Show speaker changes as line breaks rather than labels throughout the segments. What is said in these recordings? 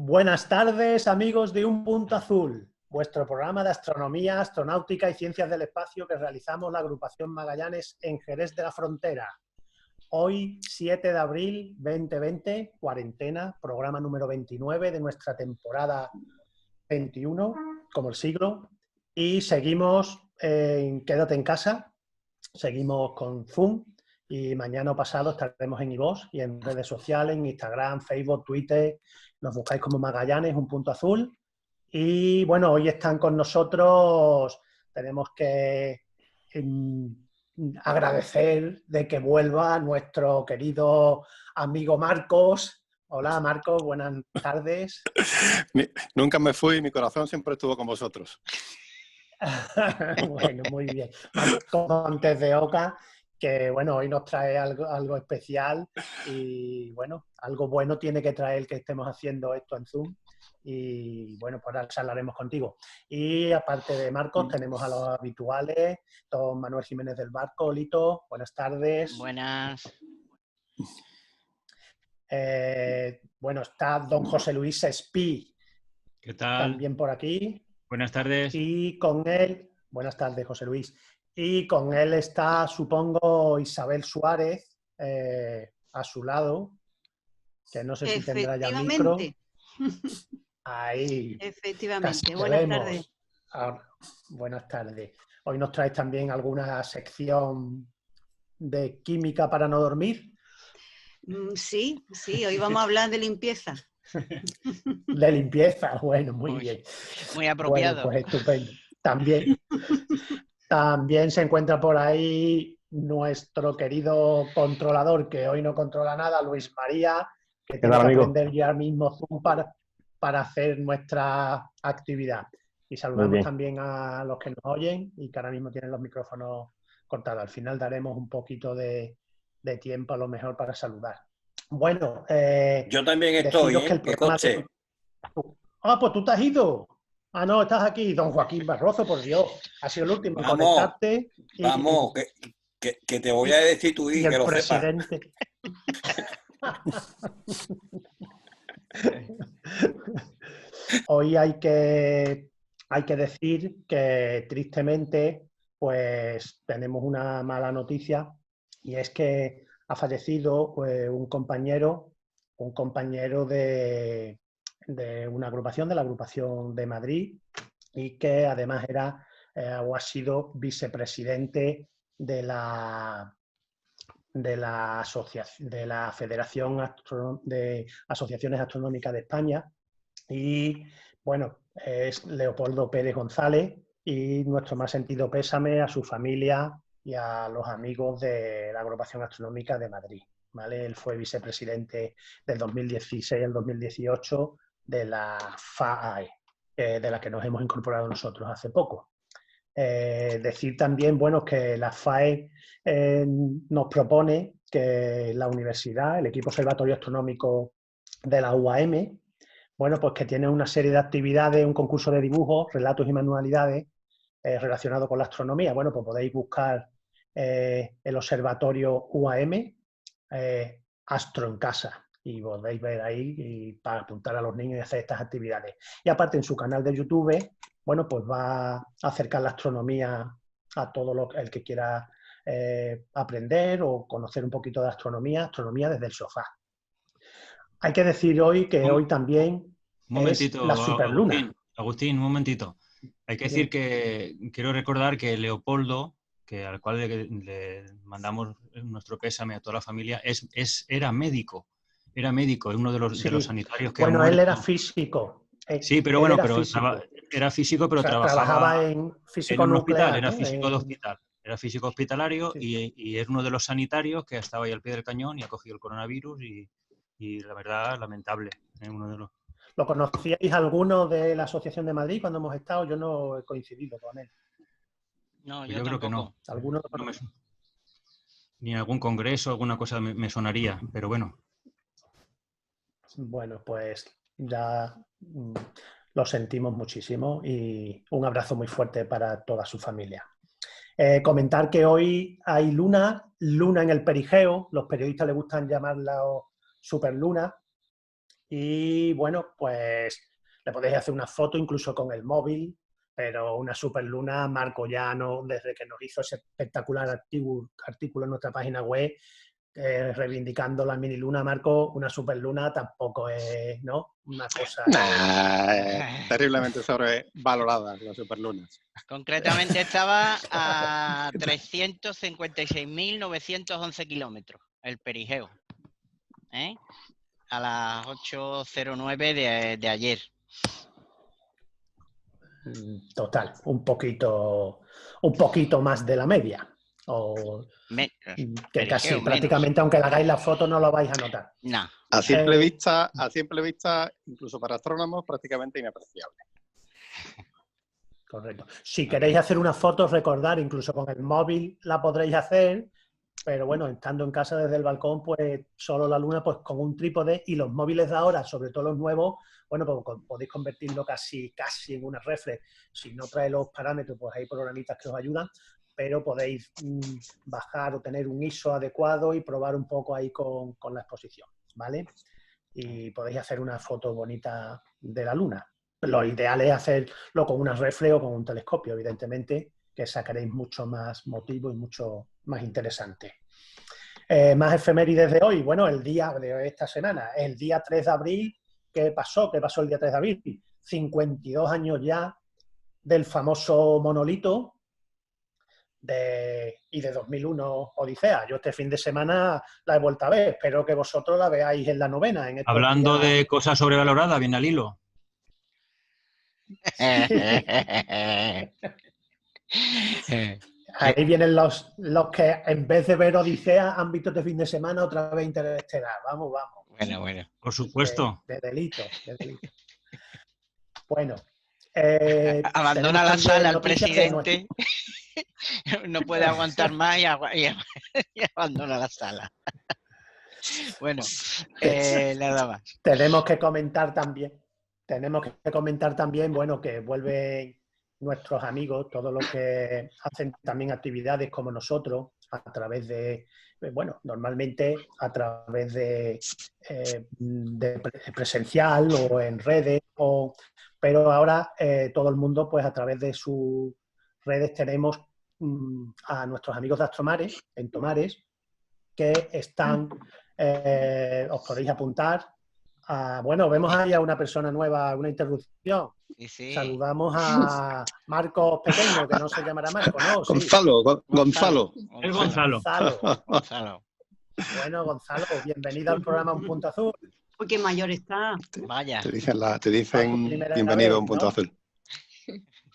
Buenas tardes, amigos de Un Punto Azul, vuestro programa de astronomía, astronáutica y ciencias del espacio que realizamos la agrupación Magallanes en Jerez de la Frontera. Hoy, 7 de abril 2020, cuarentena, programa número 29 de nuestra temporada 21, como el siglo, y seguimos en Quédate en casa, seguimos con Zoom y mañana o pasado estaremos en iVoox y en redes sociales, en Instagram, Facebook, Twitter. Nos buscáis como Magallanes, Un Punto Azul. Y bueno, hoy están con nosotros, tenemos que agradecer de que vuelva nuestro querido amigo Marcos. Hola Marcos, buenas tardes.
Nunca me fui, mi corazón siempre estuvo con vosotros.
Bueno, muy bien. Marcos Montes de Oca, que bueno, hoy nos trae algo especial y bueno, algo bueno tiene que traer que estemos haciendo esto en Zoom y bueno, pues ahora charlaremos contigo. Y aparte de Marcos, tenemos a los habituales, don Manuel Jiménez del Barco. Lito, buenas tardes.
Buenas.
Bueno, está don José Luis Espí.
¿Qué tal?
También por aquí.
Buenas tardes.
Y con él, buenas tardes, José Luis. Y con él está, supongo, Isabel Suárez a su lado, que no sé si tendrá ya micro. Ahí.
Efectivamente. Buenas tardes.
Ahora, buenas tardes. Hoy nos traes también alguna sección de química para no dormir.
Sí, hoy vamos a hablar de limpieza.
De limpieza, bueno, muy bien.
Muy apropiado.
Bueno, pues estupendo. También se encuentra por ahí nuestro querido controlador, que hoy no controla nada, Luis María, que tiene que aprender ya mismo Zoom para hacer nuestra actividad. Y saludamos también a los que nos oyen y que ahora mismo tienen los micrófonos cortados. Al final daremos un poquito de tiempo a lo mejor para saludar. Bueno,
yo también estoy,
que el programa de... Ah, pues tú te has ido. Ah, no, estás aquí, don Joaquín Barroso, por Dios. Ha sido el último en conectarte.
Vamos, que te voy a decir tú y que lo
presidente. Hoy hay que decir que tristemente pues tenemos una mala noticia y es que ha fallecido un compañero de una agrupación, de la agrupación de Madrid, y que además era o ha sido vicepresidente de la Federación de Asociaciones Astronómicas de España. Y bueno, es Leopoldo Pérez González, y nuestro más sentido pésame a su familia y a los amigos de la Agrupación Astronómica de Madrid. ¿Vale? Él fue vicepresidente del 2016 al 2018 de la FAE, de la que nos hemos incorporado nosotros hace poco. Decir también, bueno, que la FAE nos propone que la universidad, el equipo observatorio astronómico de la UAM, bueno, pues que tiene una serie de actividades, un concurso de dibujos, relatos y manualidades relacionados con la astronomía. Bueno, pues podéis buscar el observatorio UAM, Astro en Casa, y podéis ver ahí y para apuntar a los niños y hacer estas actividades. Y aparte, en su canal de YouTube, bueno, pues va a acercar la astronomía a todo el que quiera aprender o conocer un poquito de astronomía desde el sofá. Hay que decir hoy que hoy también
un momentito,
es la superluna.
Agustín, un momentito. Hay que decir que quiero recordar que Leopoldo, al cual le mandamos nuestro pésame a toda la familia, era médico. Era médico, es uno de los sanitarios que
bueno, él era físico.
Sí, pero bueno, era físico, pero
trabajaba en físico nuclear,
hospital,
¿no?
Era físico de hospital. Era físico hospitalario,
sí.
y es uno de los sanitarios que estaba ahí al pie del cañón y ha cogido el coronavirus y la verdad, lamentable. Uno de los...
¿Lo conocíais alguno de la Asociación de Madrid cuando hemos estado? Yo no he coincidido con él.
No,
yo creo que no.
¿Alguno
no ni en algún congreso, alguna cosa me sonaría, pero bueno.
Bueno, pues ya lo sentimos muchísimo y un abrazo muy fuerte para toda su familia. Comentar que hoy hay luna en el perigeo, los periodistas les gustan llamarla superluna, Y bueno, pues le podéis hacer una foto incluso con el móvil, pero una superluna, Marco ya no, desde que nos hizo ese espectacular artículo en nuestra página web, reivindicando la mini luna, Marco, una superluna tampoco es, ¿no?, una cosa...
Terriblemente sobrevaloradas las superlunas.
Concretamente estaba a 356.911 kilómetros, el perigeo, ¿eh? A las 8:09 de ayer.
Total, un poquito más de la media. O que casi prácticamente, aunque le hagáis la foto, no lo vais a notar.
No.
A simple vista, incluso para astrónomos, prácticamente inapreciable.
Correcto. Si queréis hacer una foto, recordar, incluso con el móvil la podréis hacer, pero bueno, estando en casa desde el balcón, pues solo la luna, pues con un trípode, y los móviles de ahora, sobre todo los nuevos, bueno, pues podéis convertirlo casi en una reflex. Si no trae los parámetros, pues hay programitas que os ayudan, pero podéis bajar o tener un ISO adecuado y probar un poco ahí con la exposición, ¿vale? Y podéis hacer una foto bonita de la luna. Lo ideal es hacerlo con una reflex o con un telescopio, evidentemente, que sacaréis mucho más motivo y mucho más interesante. Más efemérides de hoy. Bueno, el día de esta semana, el día 3 de abril, ¿qué pasó? ¿Qué pasó el día 3 de abril? 52 años ya del famoso monolito y de 2001 Odisea. Yo este fin de semana la he vuelto a ver. Espero que vosotros la veáis en la novena.
Hablando de cosas sobrevaloradas, bien al hilo.
Ahí vienen los que en vez de ver Odisea han visto este fin de semana otra vez Interestelar. Vamos.
Bueno.
Por supuesto.
De delito. Bueno.
Abandona la sala el presidente. No puede aguantar más y abandona la sala. Bueno, nada más.
Tenemos que comentar también, bueno, que vuelven nuestros amigos, todos los que hacen también actividades como nosotros, a través de, bueno, normalmente a través de presencial o en redes, pero ahora todo el mundo, pues a través de sus redes tenemos a nuestros amigos de Astromares, en Tomares, que están, os podéis apuntar. Bueno, vemos ahí a una persona nueva, una interrupción.
Sí.
Saludamos a Marcos Pequeño, que no se llamará Marco, ¿no?
Gonzalo.
Es Gonzalo.
Bueno, Gonzalo, bienvenido al programa Un Punto Azul.
Uy, qué mayor está.
Vaya.
Te dicen bienvenido a Un Punto Azul.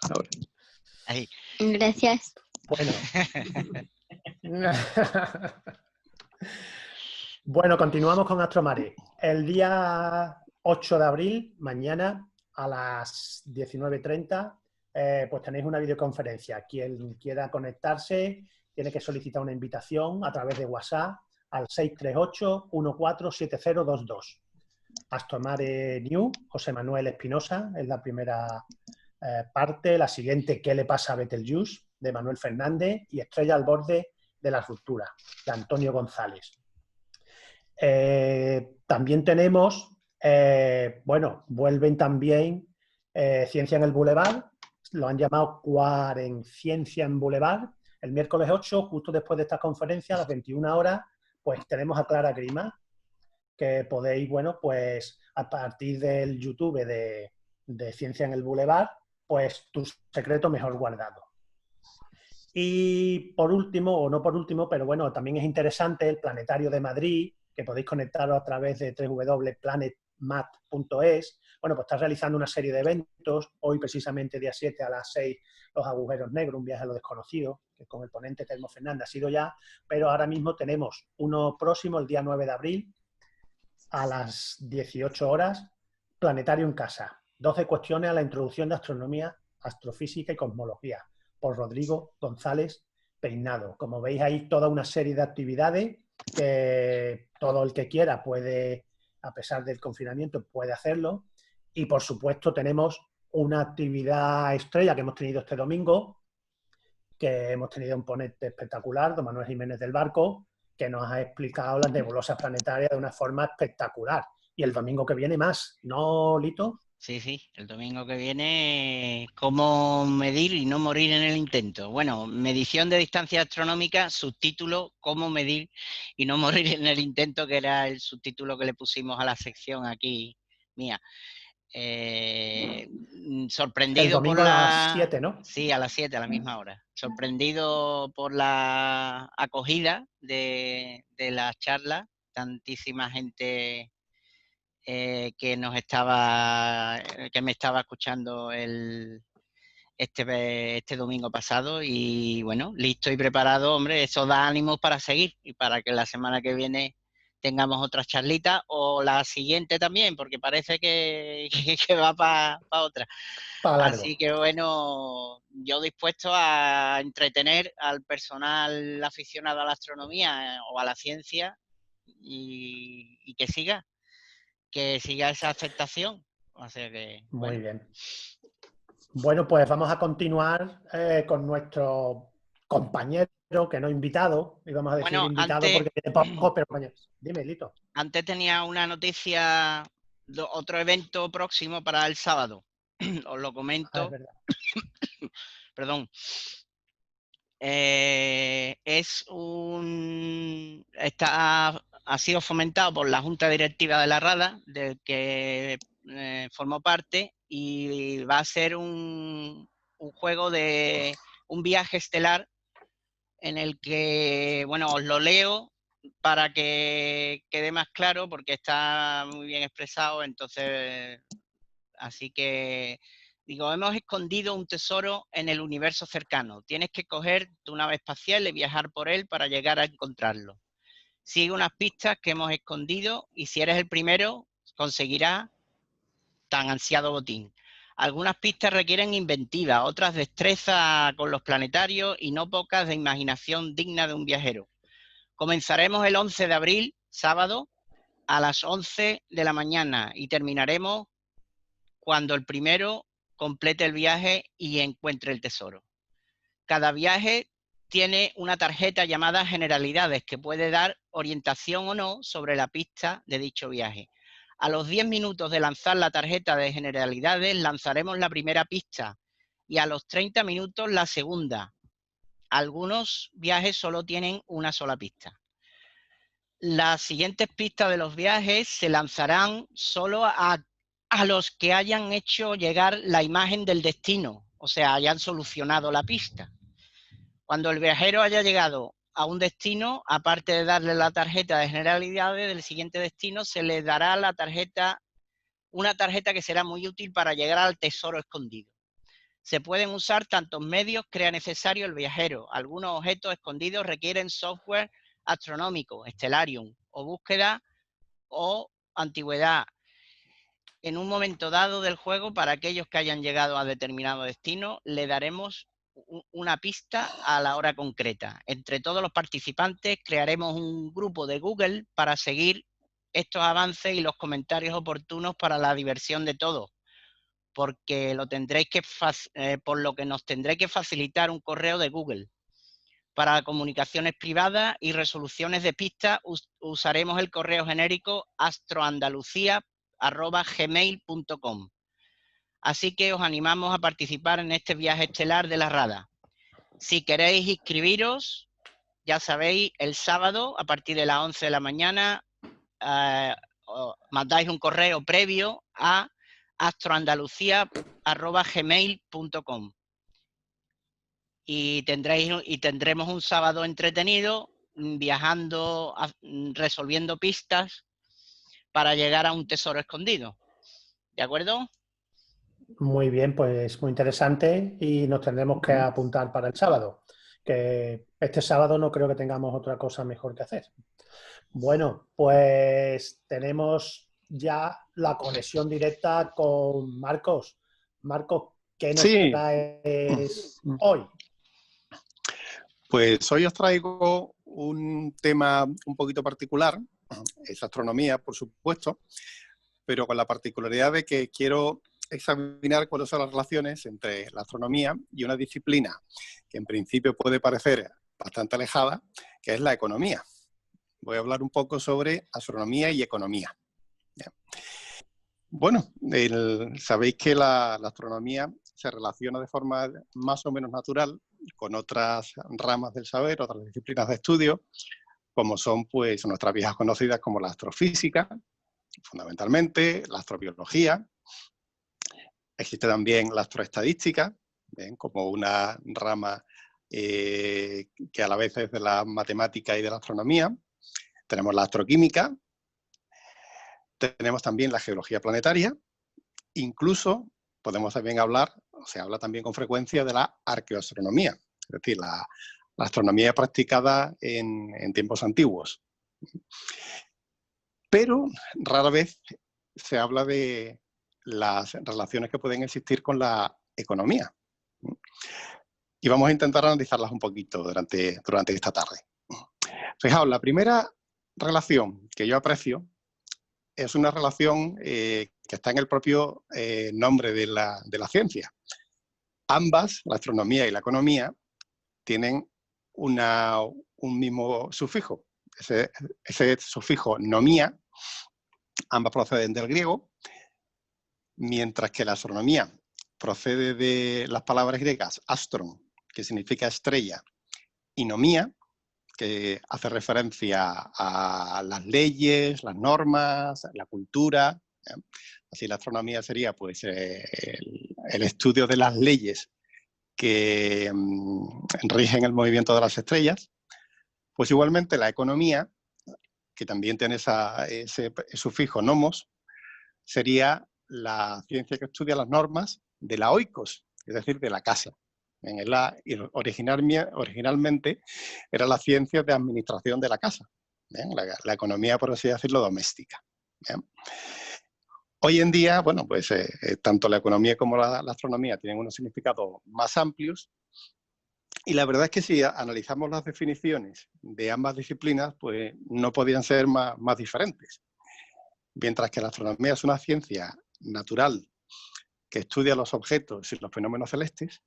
Ahora.
Ahí.
Gracias.
Bueno. Bueno, continuamos con Astromares. El día 8 de abril, mañana, a las 19:30, pues tenéis una videoconferencia. Quien quiera conectarse tiene que solicitar una invitación a través de WhatsApp al 638-147022. Astromares New, José Manuel Espinosa, es la primera parte. La siguiente, ¿Qué le pasa a Betelgeuse?, de Manuel Fernández, y Estrella al borde de la ruptura, de Antonio González. También tenemos, bueno, vuelven también Ciencia en el Boulevard, lo han llamado Cuarenciencia en Boulevard. El miércoles 8, justo después de esta conferencia, a las 21 horas, pues tenemos a Clara Grima, que podéis, bueno, pues a partir del YouTube de Ciencia en el Boulevard, pues tu secreto mejor guardado. Y por último, o no por último, pero bueno, también es interesante el Planetario de Madrid, que podéis conectaros a través de www.planetmat.es. Bueno, pues está realizando una serie de eventos. Hoy, precisamente, día 7 a las 6, los agujeros negros, un viaje a lo desconocido, que con el ponente Telmo Fernández ha sido ya, pero ahora mismo tenemos uno próximo, el día 9 de abril, a las 18 horas, Planetario en Casa. 12 cuestiones a la introducción de astronomía, astrofísica y cosmología, por Rodrigo González Peinado. Como veis, hay toda una serie de actividades que todo el que quiera puede, a pesar del confinamiento, puede hacerlo. Y, por supuesto, tenemos una actividad estrella que hemos tenido este domingo, que hemos tenido un ponente espectacular, don Manuel Jiménez del Barco, que nos ha explicado las nebulosas planetarias de una forma espectacular. y el domingo que viene más, ¿no, Lito?
Sí, sí, el domingo que viene, cómo medir y no morir en el intento. Bueno, medición de distancia astronómica, subtítulo, cómo medir y no morir en el intento, que era el subtítulo que le pusimos a la sección aquí mía. Sorprendido
el domingo
por
a las 7, ¿no?
Sí, a las 7, a la misma hora. Sorprendido por la acogida de la charla, tantísima gente que me estaba escuchando este domingo pasado, y bueno, listo y preparado, hombre, eso da ánimos para seguir y para que la semana que viene tengamos otras charlitas, o la siguiente también, porque parece que va para otra.
Para largo.
Así que bueno, yo dispuesto a entretener al personal aficionado a la astronomía o a la ciencia y que siga esa aceptación. O sea que,
muy bien. Bueno, pues vamos a continuar con nuestro compañero, que no invitado, y vamos a decir invitado porque tiene poco, pero dime, Lito.
Antes tenía una noticia, otro evento próximo para el sábado. Os lo comento.
Es verdad.
Perdón. Ha sido fomentado por la Junta Directiva de la Rada, del que formó parte, y va a ser un juego de un viaje estelar en el que, bueno, os lo leo para que quede más claro, porque está muy bien expresado. Entonces, así que digo, hemos escondido un tesoro en el universo cercano. Tienes que coger tu nave espacial y viajar por él para llegar a encontrarlo. Sigue unas pistas que hemos escondido y si eres el primero, conseguirás tan ansiado botín. Algunas pistas requieren inventiva, otras destreza con los planetarios y no pocas de imaginación digna de un viajero. Comenzaremos el 11 de abril, sábado, a las 11 de la mañana y terminaremos cuando el primero complete el viaje y encuentre el tesoro. Cada viaje tiene una tarjeta llamada Generalidades, que puede dar orientación o no sobre la pista de dicho viaje. A los 10 minutos de lanzar la tarjeta de Generalidades, lanzaremos la primera pista y a los 30 minutos la segunda. Algunos viajes solo tienen una sola pista. Las siguientes pistas de los viajes se lanzarán solo a los que hayan hecho llegar la imagen del destino, o sea, hayan solucionado la pista. Cuando el viajero haya llegado a un destino, aparte de darle la tarjeta de Generalidades del siguiente destino, se le dará una tarjeta que será muy útil para llegar al tesoro escondido. Se pueden usar tantos medios crea necesario el viajero. Algunos objetos escondidos requieren software astronómico, Stellarium, o búsqueda o antigüedad. En un momento dado del juego, para aquellos que hayan llegado a determinado destino, le daremos una pista a la hora concreta. Entre todos los participantes crearemos un grupo de Google para seguir estos avances y los comentarios oportunos para la diversión de todos, porque por lo que nos tendré que facilitar un correo de Google. Para comunicaciones privadas y resoluciones de pistas usaremos el correo genérico astroandalucía@gmail.com. Así que os animamos a participar en este viaje estelar de la Rada. Si queréis inscribiros, ya sabéis, el sábado a partir de las 11 de la mañana mandáis un correo previo a astroandalucía@gmail.com y tendremos un sábado entretenido viajando, resolviendo pistas para llegar a un tesoro escondido. ¿De acuerdo?
Muy bien, pues muy interesante y nos tendremos que apuntar para el sábado, que este sábado no creo que tengamos otra cosa mejor que hacer. Bueno, pues tenemos ya la conexión directa con Marcos. Marcos, ¿qué nos traes hoy?
Pues hoy os traigo un tema un poquito particular, es astronomía, por supuesto, pero con la particularidad de que quiero examinar cuáles son las relaciones entre la astronomía y una disciplina que en principio puede parecer bastante alejada, que es la economía. Voy a hablar un poco sobre astronomía y economía. Bueno, sabéis que la astronomía se relaciona de forma más o menos natural con otras ramas del saber, otras disciplinas de estudio, como son pues nuestras viejas conocidas como la astrofísica, fundamentalmente, la astrobiología. Existe también la astroestadística, ¿ven? Como una rama que a la vez es de la matemática y de la astronomía. Tenemos la astroquímica, tenemos también la geología planetaria, incluso podemos también hablar, o se habla también con frecuencia de la arqueoastronomía, es decir, la astronomía practicada en tiempos antiguos. Pero rara vez se habla de las relaciones que pueden existir con la economía. Y vamos a intentar analizarlas un poquito durante esta tarde. Fijaos, la primera relación que yo aprecio es una relación que está en el propio nombre de la ciencia. Ambas, la astronomía y la economía, tienen un mismo sufijo. Ese sufijo nomía, ambas proceden del griego, mientras que la astronomía procede de las palabras griegas astron, que significa estrella, y nomía, que hace referencia a las leyes, las normas, la cultura. Así la astronomía sería pues, el estudio de las leyes que rigen el movimiento de las estrellas. Pues igualmente la economía, que también tiene ese sufijo nomos, sería la ciencia que estudia las normas de la oikos, es decir, de la casa. Originalmente era la ciencia de administración de la casa, la economía, por así decirlo, doméstica. ¿Bien? Hoy en día, bueno, pues tanto la economía como la astronomía tienen unos significados más amplios, y la verdad es que si analizamos las definiciones de ambas disciplinas, pues no podían ser más diferentes. Mientras que la astronomía es una ciencia natural que estudia los objetos y los fenómenos celestes,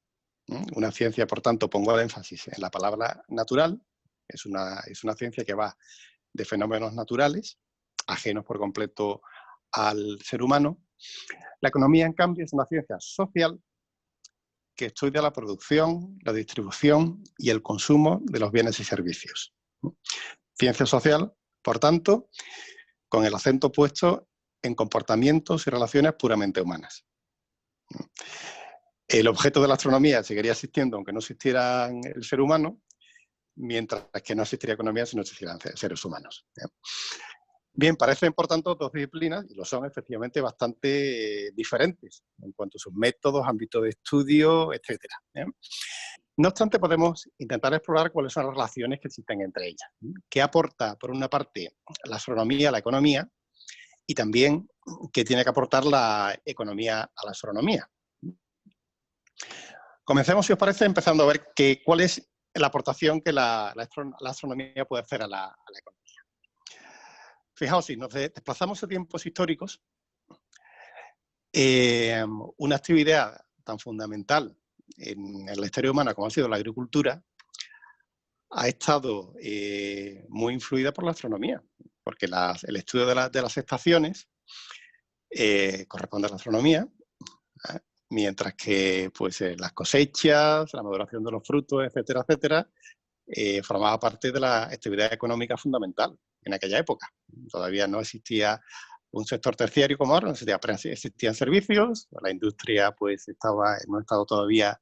una ciencia, por tanto, pongo el énfasis en la palabra natural, es una ciencia que va de fenómenos naturales, ajenos por completo al ser humano. La economía, en cambio, es una ciencia social que estudia la producción, la distribución y el consumo de los bienes y servicios. Ciencia social, por tanto, con el acento puesto en comportamientos y relaciones puramente humanas. El objeto de la astronomía seguiría existiendo aunque no existiera el ser humano, mientras que no existiría economía si no existieran seres humanos. Bien, parecen por tanto dos disciplinas, y lo son efectivamente bastante diferentes en cuanto a sus métodos, ámbitos de estudio, etc. No obstante, podemos intentar explorar cuáles son las relaciones que existen entre ellas. ¿Qué aporta, por una parte, la astronomía a la economía? Y también, ¿qué tiene que aportar la economía a la astronomía? Comencemos, si os parece, empezando a ver cuál es la aportación que la astronomía puede hacer a la economía. Fijaos, si nos desplazamos a tiempos históricos, una actividad tan fundamental en la historia humana como ha sido la agricultura ha estado muy influida por la astronomía, porque el estudio de las estaciones corresponde a la astronomía, mientras que pues, las cosechas, la maduración de los frutos, etcétera, etcétera, formaba parte de la actividad económica fundamental en aquella época. Todavía no existía un sector terciario como ahora, no existían servicios, la industria pues estaba en un estado todavía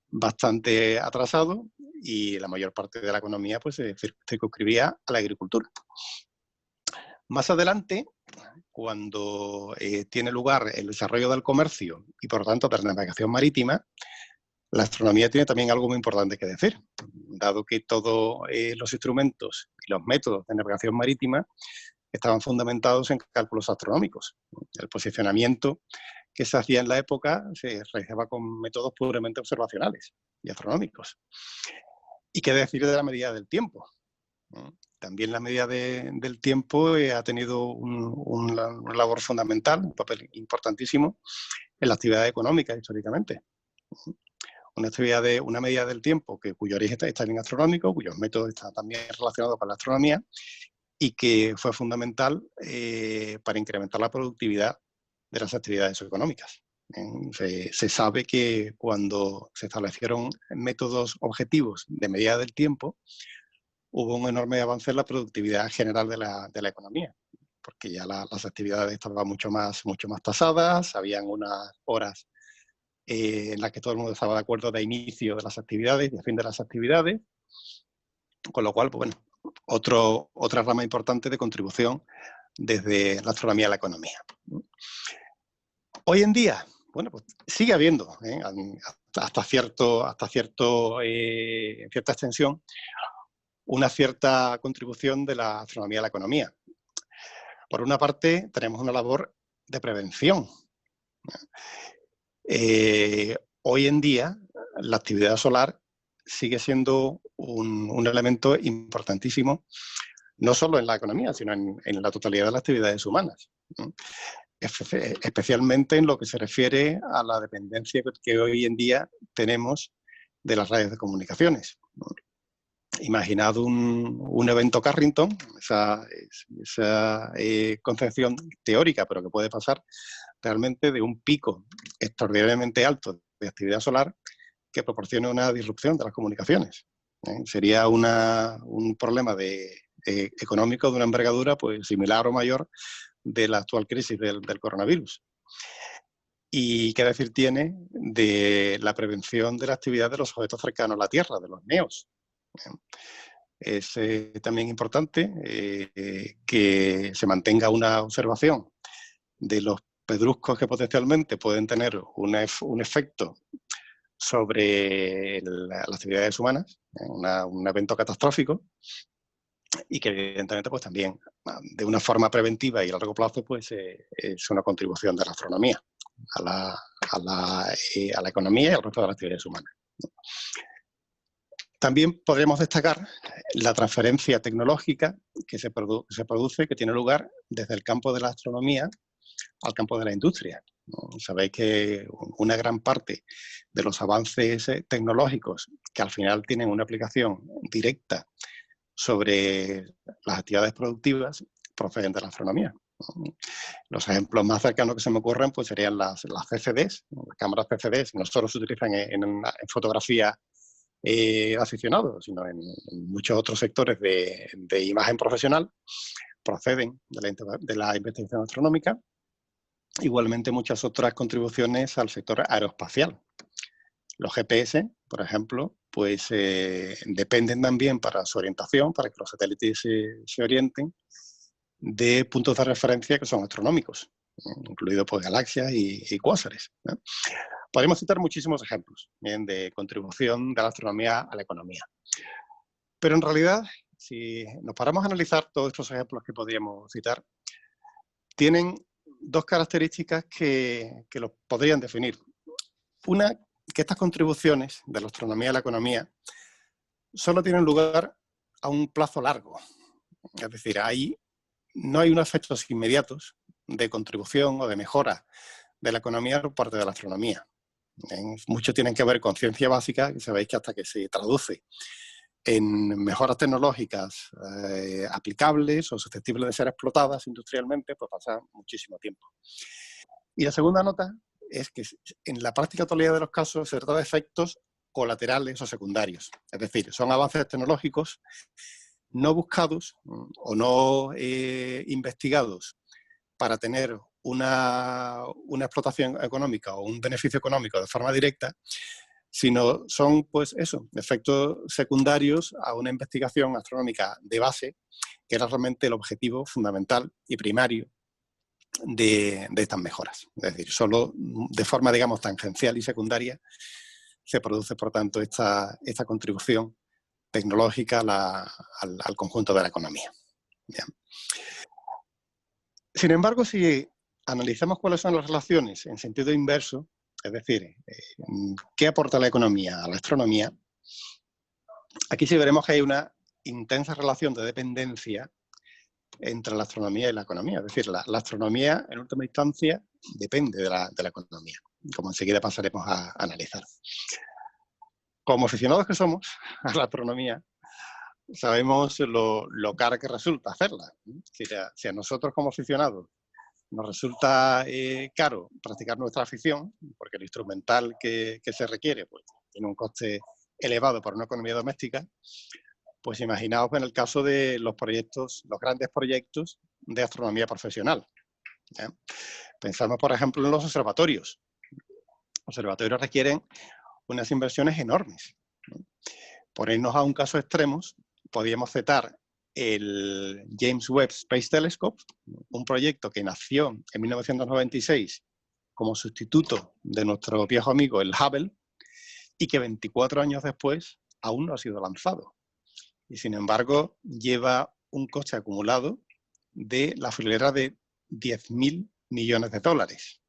bastante atrasado y la mayor parte de la economía pues se circunscribía a la agricultura. Más adelante, cuando tiene lugar el desarrollo del comercio y por lo tanto de la navegación marítima, la astronomía tiene también algo muy importante que decir, dado que todos los instrumentos y los métodos de navegación marítima estaban fundamentados en cálculos astronómicos. El posicionamiento que se hacía en la época se realizaba con métodos puramente observacionales y astronómicos. ¿Y qué decir de la medida del tiempo? También la medida del tiempo ha tenido una labor fundamental, un papel importantísimo en la actividad económica históricamente. Una medida del tiempo cuyo origen está en astronómico, cuyos métodos están también relacionados con la astronomía y que fue fundamental para incrementar la productividad de las actividades económicas. Se sabe que cuando se establecieron métodos objetivos de medida del tiempo, hubo un enorme avance en la productividad general de la economía, porque ya las actividades estaban mucho más tasadas, habían unas horas en las que todo el mundo estaba de acuerdo de inicio de las actividades, de fin de las actividades, con lo cual, pues bueno, otra rama importante de contribución desde la astronomía a la economía. Hoy en día, bueno, pues sigue habiendo, hasta cierta extensión, una cierta contribución de la astronomía a la economía. Por una parte, tenemos una labor de prevención. Hoy en día, la actividad solar sigue siendo un elemento importantísimo, no solo en la economía, sino en la totalidad de las actividades humanas, ¿no? Especialmente en lo que se refiere a la dependencia que hoy en día tenemos de las redes de comunicaciones, ¿no? Imaginad un evento Carrington, esa concepción teórica, pero que puede pasar realmente de un pico extraordinariamente alto de actividad solar que proporcione una disrupción de las comunicaciones. Sería un problema económico de una envergadura pues, similar o mayor de la actual crisis del coronavirus. Y qué decir tiene de la prevención de la actividad de los objetos cercanos a la Tierra, de los NEOs. Es también importante que se mantenga una observación de los pedruscos que potencialmente pueden tener un efecto sobre las actividades humanas, un evento catastrófico, y que evidentemente pues también de una forma preventiva y a largo plazo pues es una contribución de la astronomía a la economía y al resto de las actividades humanas. También podríamos destacar la transferencia tecnológica que se produce, que tiene lugar desde el campo de la astronomía al campo de la industria. Sabéis que una gran parte de los avances tecnológicos que al final tienen una aplicación directa sobre las actividades productivas proceden de la astronomía. Los ejemplos más cercanos que se me ocurren pues, serían las CFDs, las cámaras CFDs, no solo se utilizan en fotografía aficionados, sino en muchos otros sectores de imagen profesional, proceden de la investigación astronómica. Igualmente muchas otras contribuciones al sector aeroespacial. Los GPS, por ejemplo, pues dependen también para su orientación, para que los satélites se orienten, de puntos de referencia que son astronómicos, incluidos pues, galaxias y cuásares, ¿no? Podemos citar muchísimos ejemplos de contribución de la astronomía a la economía. Pero en realidad, si nos paramos a analizar todos estos ejemplos que podríamos citar, tienen dos características que los podrían definir. Una, que estas contribuciones de la astronomía a la economía solo tienen lugar a un plazo largo. Es decir, ahí no hay unos efectos inmediatos de contribución o de mejora de la economía por parte de la astronomía. Mucho tienen que ver con ciencia básica, que sabéis que hasta que se traduce en mejoras tecnológicas aplicables o susceptibles de ser explotadas industrialmente, pues pasa muchísimo tiempo. Y la segunda nota es que en la práctica totalidad de los casos se trata de efectos colaterales o secundarios. Es decir, son avances tecnológicos no buscados o no investigados para tener una explotación económica o un beneficio económico de forma directa, sino son, pues eso, efectos secundarios a una investigación astronómica de base, que era realmente el objetivo fundamental y primario de estas mejoras. Es decir, solo de forma, digamos, tangencial y secundaria se produce, por tanto, esta contribución tecnológica al conjunto de la economía. Bien. Sin embargo, si analizamos cuáles son las relaciones en sentido inverso, es decir, qué aporta la economía a la astronomía, aquí sí veremos que hay una intensa relación de dependencia entre la astronomía y la economía. Es decir, la astronomía, en última instancia, depende de la economía, como enseguida pasaremos a analizar. Como aficionados que somos a la astronomía, sabemos lo caro que resulta hacerla. Si a nosotros como aficionados nos resulta caro practicar nuestra afición, porque el instrumental que se requiere pues, tiene un coste elevado para una economía doméstica, pues imaginaos en el caso de los grandes proyectos de astronomía profesional. Pensamos, por ejemplo, en los observatorios. Los observatorios requieren unas inversiones enormes. Por irnos a un caso extremo, podríamos citar el James Webb Space Telescope, un proyecto que nació en 1996 como sustituto de nuestro viejo amigo el Hubble y que 24 años después aún no ha sido lanzado. Y sin embargo lleva un coste acumulado de la friolera de 10.000 millones de dólares,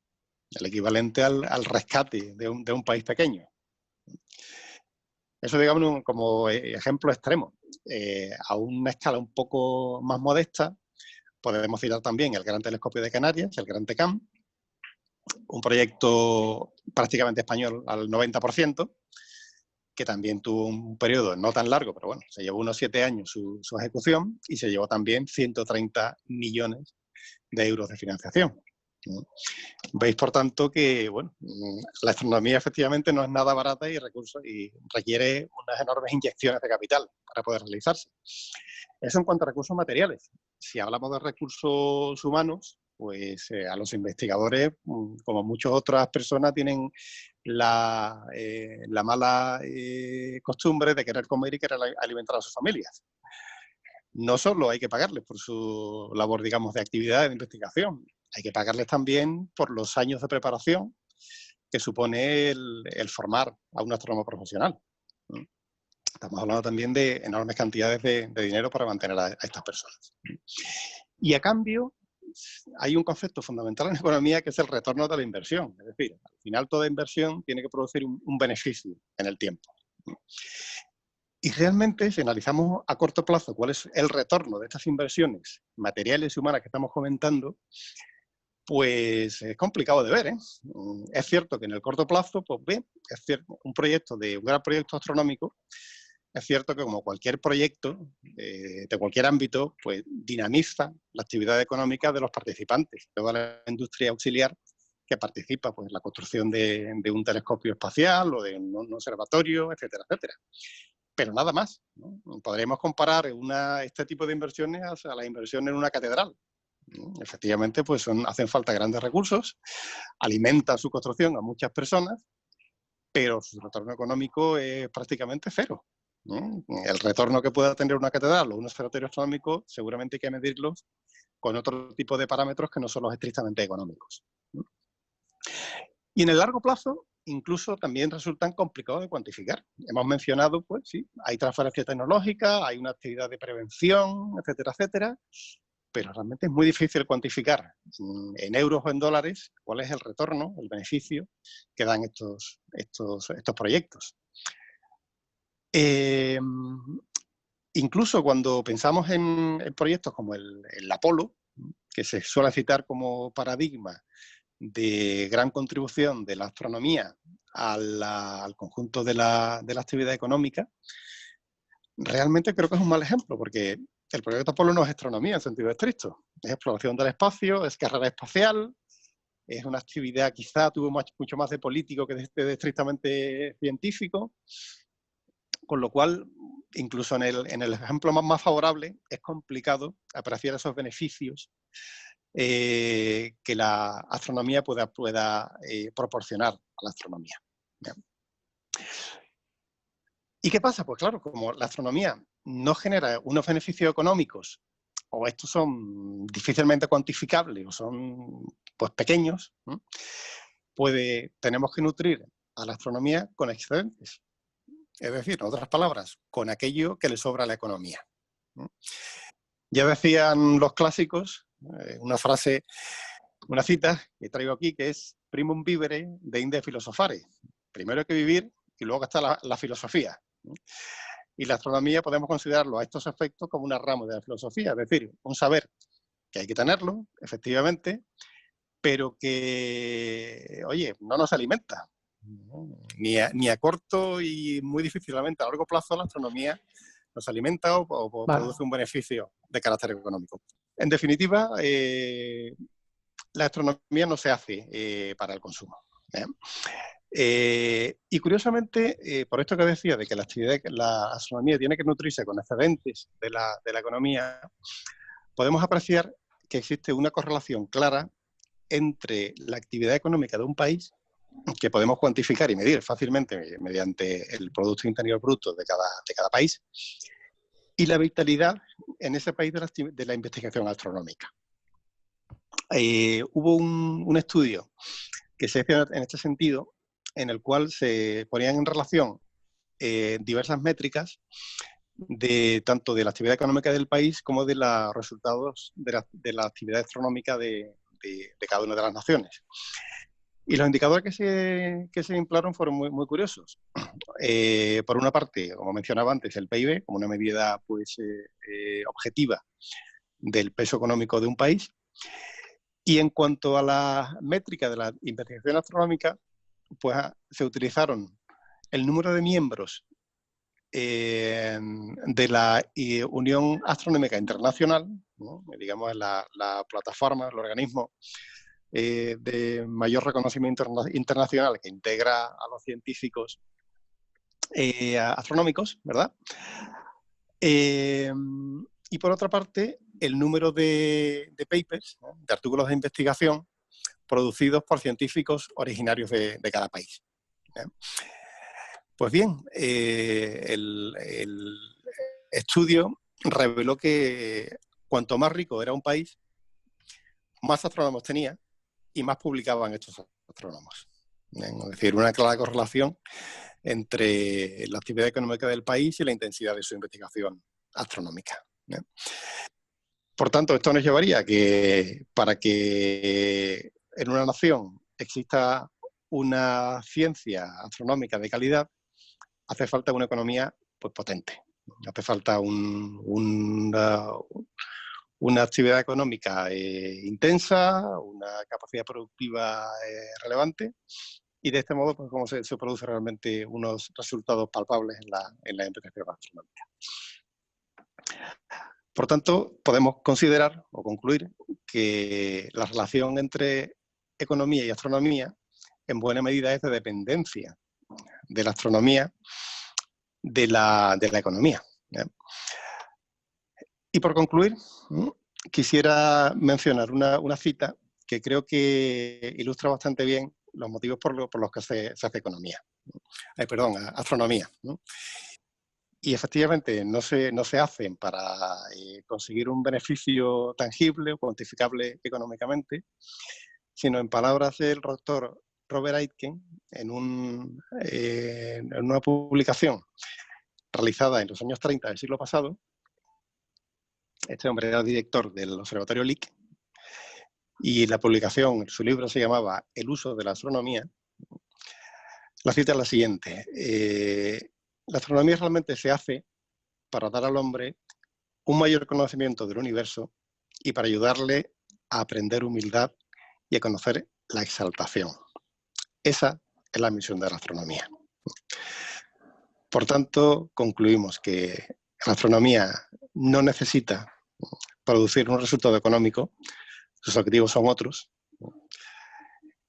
el equivalente al rescate de un país pequeño. Eso, digamos, como ejemplo extremo. A una escala un poco más modesta, podemos citar también el Gran Telescopio de Canarias, el Gran TECAM, un proyecto prácticamente español al 90%, que también tuvo un periodo no tan largo, pero bueno, se llevó unos 7 años su ejecución y se llevó también 130 millones de euros de financiación. Veis, por tanto, que bueno, la astronomía efectivamente no es nada barata y requiere unas enormes inyecciones de capital para poder realizarse. Eso en cuanto a recursos materiales. Si hablamos de recursos humanos, pues a los investigadores, como muchas otras personas, tienen la mala costumbre de querer comer y querer alimentar a sus familias. No solo hay que pagarles por su labor, digamos, de actividad de investigación, hay que pagarles también por los años de preparación que supone el formar a un astrónomo profesional. Estamos hablando también de enormes cantidades de dinero para mantener a estas personas. Y a cambio, hay un concepto fundamental en economía que es el retorno de la inversión. Es decir, al final toda inversión tiene que producir un beneficio en el tiempo. Y realmente, si analizamos a corto plazo cuál es el retorno de estas inversiones materiales y humanas que estamos comentando, pues es complicado de ver, ¿eh? Es cierto que en el corto plazo, pues es cierto, un gran proyecto astronómico, es cierto que como cualquier proyecto de cualquier ámbito, pues dinamiza la actividad económica de los participantes, toda la industria auxiliar que participa pues, en la construcción de un telescopio espacial o de un observatorio, etcétera, etcétera. Pero nada más, ¿no? Podremos comparar este tipo de inversiones a la inversión en una catedral. Efectivamente, pues hacen falta grandes recursos, alimenta su construcción a muchas personas, pero su retorno económico es prácticamente cero. El retorno que pueda tener una catedral o un observatorio astronómico seguramente hay que medirlos con otro tipo de parámetros que no son los estrictamente económicos. Y en el largo plazo, incluso también resultan complicados de cuantificar. Hemos mencionado, pues sí, hay transferencia tecnológica, hay una actividad de prevención, etcétera, etcétera, pero realmente es muy difícil cuantificar en euros o en dólares cuál es el retorno, el beneficio que dan estos proyectos. Incluso cuando pensamos en proyectos como el Apolo, que se suele citar como paradigma de gran contribución de la astronomía al conjunto de la actividad económica, realmente creo que es un mal ejemplo, porque el proyecto Apolo no es astronomía en sentido estricto, es exploración del espacio, es carrera espacial, es una actividad quizá tuvo mucho más de político que de estrictamente científico, con lo cual, incluso en el ejemplo más favorable, es complicado apreciar esos beneficios que la astronomía pueda proporcionar a la astronomía. ¿Bien? ¿Y qué pasa? Pues claro, como la astronomía no genera unos beneficios económicos, o estos son difícilmente cuantificables, o son pues pequeños, tenemos que nutrir a la astronomía con excedentes. Es decir, en otras palabras, con aquello que le sobra a la economía. Ya decían los clásicos, una cita que traigo aquí, que es primum vivere deinde philosophare. Primero hay que vivir y luego está la filosofía. Y la astronomía podemos considerarlo a estos efectos como una rama de la filosofía, es decir, un saber que hay que tenerlo, efectivamente, pero que, oye, no nos alimenta. Ni a corto y muy difícilmente a largo plazo la astronomía nos alimenta o
Vale.
produce un beneficio de carácter económico. En definitiva, la astronomía no se hace para el consumo. Y curiosamente, por esto que decía de que la astronomía tiene que nutrirse con excedentes de la economía, podemos apreciar que existe una correlación clara entre la actividad económica de un país, que podemos cuantificar y medir fácilmente mediante el Producto Interior Bruto de cada país, y la vitalidad en ese país de la investigación astronómica. Hubo un estudio que se hizo en este sentido, en el cual se ponían en relación diversas métricas tanto de la actividad económica del país como de los resultados de la actividad astronómica de cada una de las naciones. Y los indicadores que se emplearon fueron muy, muy curiosos. Por una parte, como mencionaba antes, el PIB, como una medida pues, objetiva del peso económico de un país. Y en cuanto a la métrica de la investigación astronómica, pues se utilizaron el número de miembros de la Unión Astronómica Internacional, ¿no? Digamos la plataforma, el organismo de mayor reconocimiento internacional que integra a los científicos astronómicos, ¿verdad? Y por otra parte, el número de papers, ¿no? De artículos de investigación producidos por científicos originarios de cada país. Pues bien, el estudio reveló que cuanto más rico era un país, más astrónomos tenía y más publicaban estos astrónomos. Es decir, una clara correlación entre la actividad económica del país y la intensidad de su investigación astronómica. Por tanto, esto nos llevaría a que para que en una nación exista una ciencia astronómica de calidad, hace falta una economía pues, potente. Hace falta una actividad económica intensa, una capacidad productiva relevante, y de este modo pues, como se produce realmente unos resultados palpables en la investigación astronómica. Por tanto, podemos considerar o concluir que la relación entre economía y astronomía en buena medida es de dependencia de la astronomía de la economía. Y por concluir, quisiera mencionar una cita que creo que ilustra bastante bien los motivos por los que se hace astronomía. ¿No? Y efectivamente no se hacen para conseguir un beneficio tangible o cuantificable económicamente, sino en palabras del doctor Robert Aitken, en una publicación realizada en los años 30 del siglo pasado. Este hombre era director del Observatorio Lick y la publicación, su libro se llamaba El uso de la astronomía. La cita es la siguiente. La astronomía realmente se hace para dar al hombre un mayor conocimiento del universo y para ayudarle a aprender humildad y a conocer la exaltación. Esa es la misión de la astronomía. Por tanto, concluimos que la astronomía no necesita producir un resultado económico, sus objetivos son otros,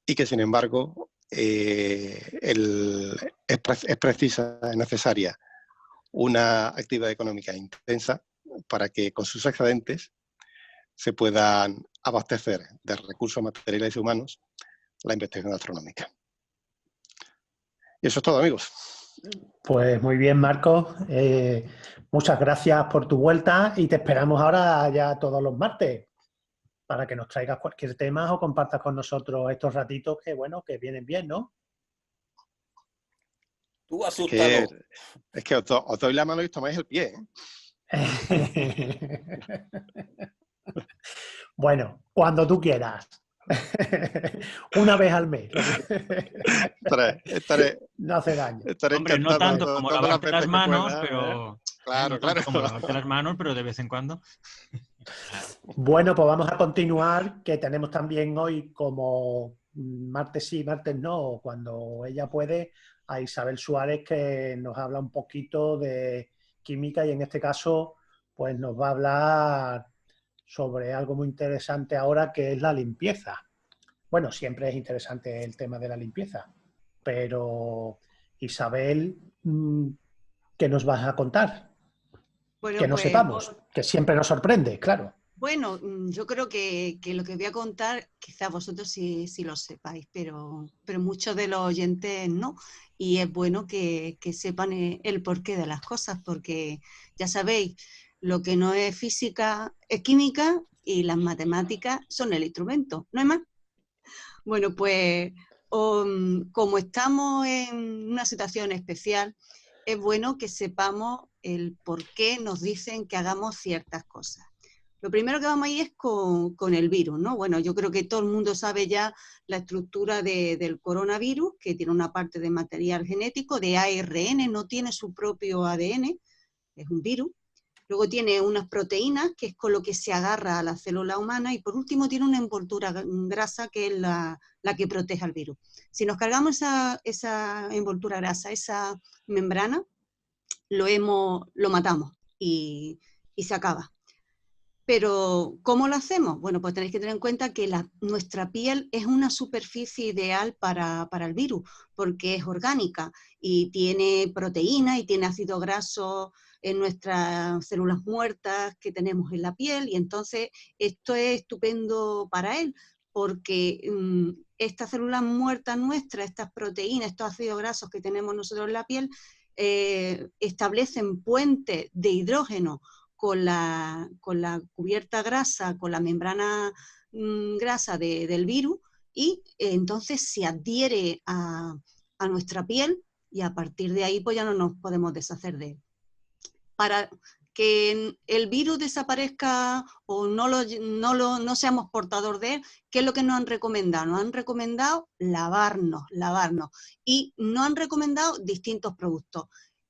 y que sin embargo es necesaria una actividad económica intensa para que con sus excedentes se puedan abastecer de recursos materiales y humanos la investigación astronómica. Y eso es todo, amigos.
Pues muy bien, Marcos. Muchas gracias por tu vuelta y te esperamos ahora ya todos los martes para que nos traigas cualquier tema o compartas con nosotros estos ratitos que, bueno, que vienen bien, ¿no?
Tú asústalo.
Es que os doy la mano y os tomáis el pie, ¿eh?
Bueno, cuando tú quieras. Una vez al mes. No hace daño.
Hombre, no tanto como lavarte las manos,
pueda,
pero...
Claro,
claro. Como lavarte las manos, pero de vez en cuando.
Bueno, pues vamos a continuar, que tenemos también hoy como martes sí, martes no, cuando ella puede, a Isabel Suárez, que nos habla un poquito de química y en este caso pues nos va a hablar sobre algo muy interesante ahora que es la limpieza. Bueno, siempre es interesante el tema de la limpieza, pero Isabel, ¿qué nos vas a contar?
Bueno,
Que no
pues
sepamos, que siempre nos sorprende, claro.
bueno, yo creo que lo que voy a contar, quizás vosotros sí lo sepáis, pero muchos de los oyentes no. Y es bueno que sepan el porqué de las cosas, porque ya sabéis, lo que no es física es química y las matemáticas son el instrumento, no hay más. Bueno, pues como estamos en una situación especial, es bueno que sepamos el por qué nos dicen que hagamos ciertas cosas. Lo primero que vamos a ir es con el virus, ¿no? Bueno, yo creo que todo el mundo sabe ya la estructura del coronavirus, que tiene una parte de material genético, de ARN, no tiene su propio ADN, es un virus. Luego tiene unas proteínas, que es con lo que se agarra a la célula humana, y por último tiene una envoltura grasa, que es la que protege al virus. Si nos cargamos esa envoltura grasa, esa membrana, lo matamos y se acaba. Pero, ¿cómo lo hacemos? Bueno, pues tenéis que tener en cuenta que nuestra piel es una superficie ideal para el virus, porque es orgánica y tiene proteínas y tiene ácido graso en nuestras células muertas que tenemos en la piel, y entonces esto es estupendo para él, porque estas células muertas nuestras, estas proteínas, estos ácidos grasos que tenemos nosotros en la piel, establecen puentes de hidrógeno con la cubierta grasa, con la membrana grasa del virus, y entonces se adhiere a nuestra piel, y a partir de ahí pues ya no nos podemos deshacer de él. Para que el virus desaparezca o no seamos portador de él, ¿qué es lo que nos han recomendado? Nos han recomendado lavarnos, y nos han recomendado distintos productos.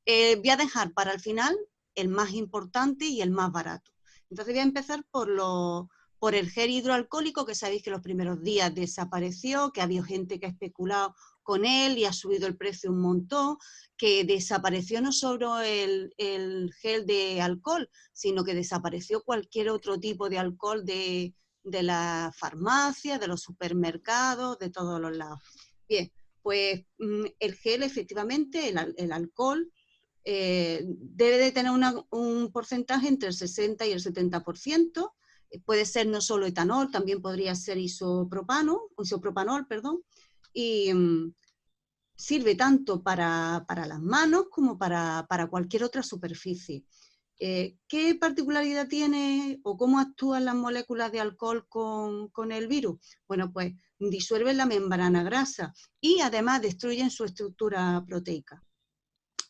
Voy a dejar para el final el más importante y el más barato. Entonces voy a empezar por el gel hidroalcohólico, que sabéis que los primeros días desapareció, que había gente que ha especulado con él y ha subido el precio un montón, que desapareció no solo el gel de alcohol, sino que desapareció cualquier otro tipo de alcohol de la farmacia, de los supermercados, de todos los lados. Bien, pues el gel, efectivamente, el alcohol, debe de tener un porcentaje entre el 60 y el 70%, puede ser no solo etanol, también podría ser isopropanol, y sirve tanto para las manos como para cualquier otra superficie. ¿Qué particularidad tiene o cómo actúan las moléculas de alcohol con el virus? Bueno, pues disuelven la membrana grasa y además destruyen su estructura proteica.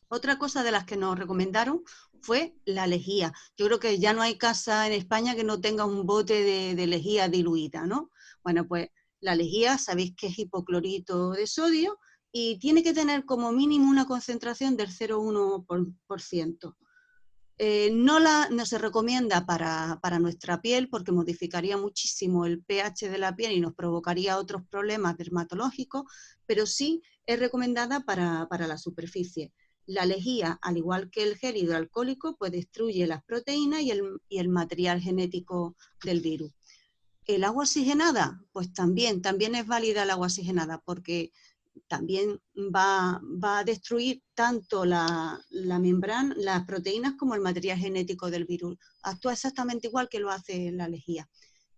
Otra cosa de las que nos recomendaron fue la lejía. Yo creo que ya no hay casa en España que no tenga un bote de lejía diluida, ¿no? Bueno, pues la lejía, sabéis que es hipoclorito de sodio y tiene que tener como mínimo una concentración del 0,1%. No se recomienda para nuestra piel, porque modificaría muchísimo el pH de la piel y nos provocaría otros problemas dermatológicos, pero sí es recomendada para la superficie. La lejía, al igual que el gel hidroalcohólico, pues destruye las proteínas y el material genético del virus. ¿El agua oxigenada? Pues también es válida el agua oxigenada, porque también va a destruir tanto la membrana, las proteínas, como el material genético del virus. Actúa exactamente igual que lo hace la lejía.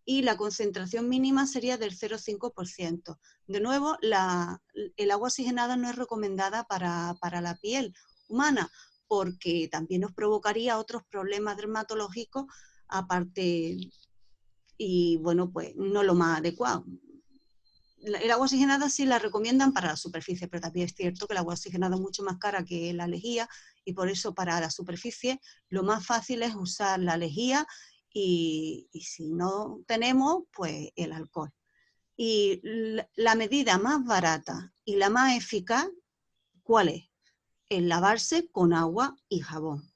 Y la concentración mínima sería del 0,5%. De nuevo, el agua oxigenada no es recomendada para la piel humana, porque también nos provocaría otros problemas dermatológicos aparte, y bueno, pues no lo más adecuado. El agua oxigenada sí la recomiendan para la superficie, pero también es cierto que el agua oxigenada es mucho más cara que la lejía, y por eso para la superficie lo más fácil es usar la lejía, y si no tenemos, pues el alcohol. Y la medida más barata y la más eficaz, ¿cuál es? El lavarse con agua y jabón.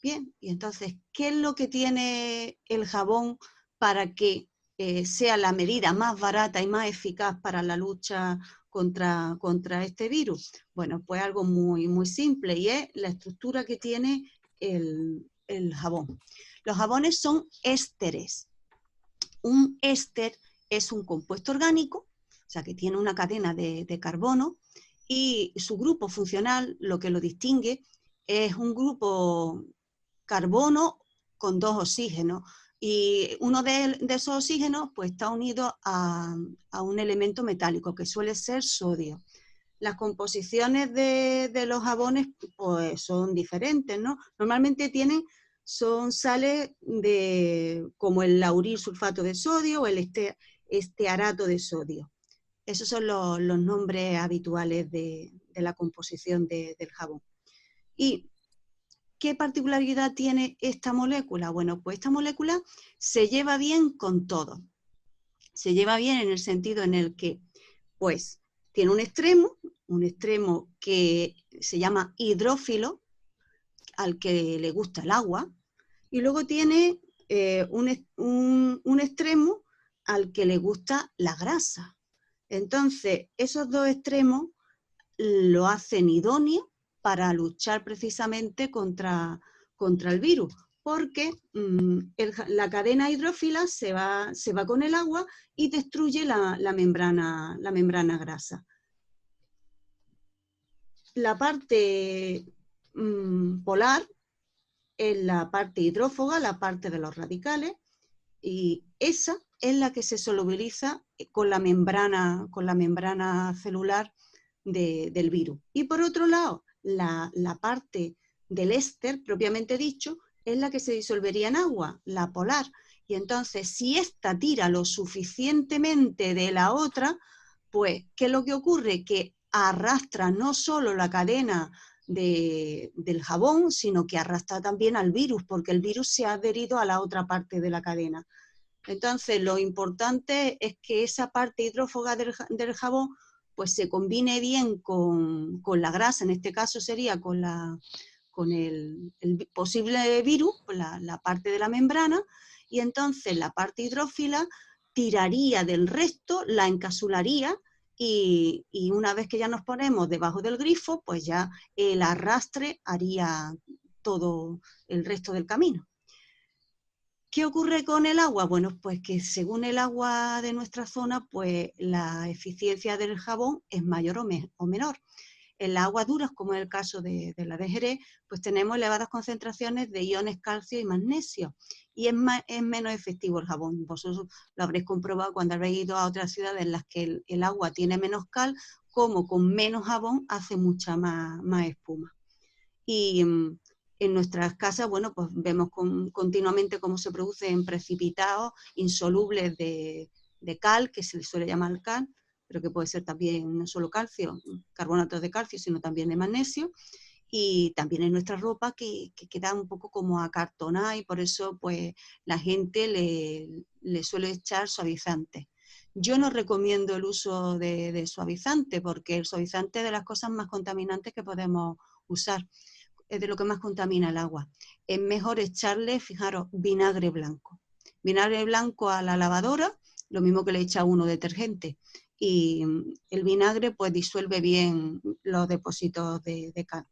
Bien, y entonces, ¿qué es lo que tiene el jabón para que sea la medida más barata y más eficaz para la lucha contra este virus? Bueno, pues algo muy, muy simple, y es la estructura que tiene el jabón. Los jabones son ésteres. Un éster es un compuesto orgánico, o sea que tiene una cadena de carbono, y su grupo funcional, lo que lo distingue, es un grupo carbono con 2 oxígenos. Y uno de esos oxígenos pues, está unido a un elemento metálico, que suele ser sodio. Las composiciones de los jabones pues, son diferentes, ¿no? Normalmente son sales como el lauril sulfato de sodio o el estearato de sodio. Esos son los nombres habituales de la composición del jabón. ¿Y qué particularidad tiene esta molécula? Bueno, pues esta molécula se lleva bien con todo. Se lleva bien en el sentido en el que, pues, tiene un extremo que se llama hidrófilo, al que le gusta el agua, y luego tiene un extremo al que le gusta la grasa. Entonces, esos 2 extremos lo hacen idóneo para luchar precisamente contra el virus, porque la cadena hidrófila se va con el agua y destruye la membrana grasa. La parte polar es la parte hidrófoga, la parte de los radicales, y esa es la que se solubiliza con la membrana celular del virus. Y por otro lado, la parte del éster, propiamente dicho, es la que se disolvería en agua, la polar. Y entonces, si esta tira lo suficientemente de la otra, pues, ¿qué es lo que ocurre? Que arrastra no solo la cadena del jabón, sino que arrastra también al virus, porque el virus se ha adherido a la otra parte de la cadena. Entonces, lo importante es que esa parte hidrófoga del jabón pues se combine bien con la grasa, en este caso sería con el posible virus, la parte de la membrana, y entonces la parte hidrófila tiraría del resto, la encapsularía, y una vez que ya nos ponemos debajo del grifo, pues ya el arrastre haría todo el resto del camino. ¿Qué ocurre con el agua? Bueno, pues que según el agua de nuestra zona, pues la eficiencia del jabón es mayor o menor. En las aguas duras, como es el caso de la de Jerez, pues tenemos elevadas concentraciones de iones calcio y magnesio, y es menos efectivo el jabón. Vosotros lo habréis comprobado cuando habréis ido a otras ciudades en las que el agua tiene menos cal, como con menos jabón hace mucha más espuma. Y en nuestras casas, bueno, pues vemos continuamente cómo se producen precipitados insolubles de cal, que se le suele llamar cal, pero que puede ser también no solo calcio, carbonatos de calcio, sino también de magnesio, y también en nuestra ropa que queda un poco como acartonada, y por eso pues la gente le suele echar suavizante. Yo no recomiendo el uso de suavizante, porque el suavizante es de las cosas más contaminantes que podemos usar, es de lo que más contamina el agua. Es mejor echarle, fijaros, vinagre blanco. Vinagre blanco a la lavadora, lo mismo que le echa uno detergente. Y el vinagre pues disuelve bien los depósitos de cal.